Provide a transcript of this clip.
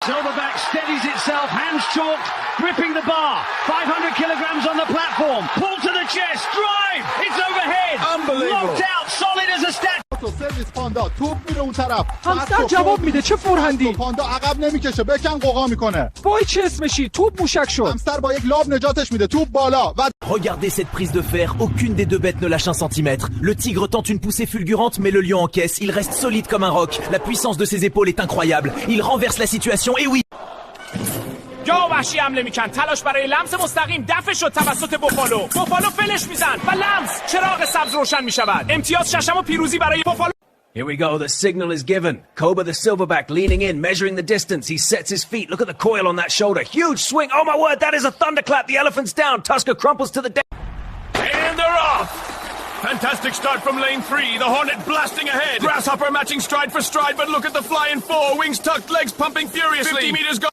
Silverback steadies itself, hands chalked, gripping the bar. 500 kilograms on the platform. Pull to the chest, drive! It's overhead! Unbelievable. Locked out, solid as a statue. سرویس پاندا توپ میره اون طرف. همسر جواب میده چه فورهندی. پاندا عقب نمیکشه، بکن قوقا میکنه. وای چه اسمشی، توپ موشک شد. همسر با یک لاب نجاتش میده، توپ بالا و Regardez cette prise de fer, aucune des deux bêtes ne lâche un centimètre. Le tigre tente une poussée fulgurante mais le lion encaisse, il reste solide comme un roc. La puissance de ses épaules est incroyable. Il renverse la situation et oui. جا وحشی حمله میکن، تلاش برای لمس مستقیم دفع شد توسط بوفالو فلش میزن و لمس چراغ سبز روشن میشود. امتیاز ششم و پیروزی برای بوفالو. Here we go, the signal is given. Koba the silverback leaning in, measuring the distance. He sets his feet. Look at the coil on that shoulder. Huge swing. Oh my word, that is a thunderclap. The elephant's down. Tusker crumples to the deck. And they're off! Fantastic start from lane 3. The Hornet blasting ahead. Grasshopper matching stride for stride, but look at the flying four. Wings tucked, legs pumping furiously. 50 meters go.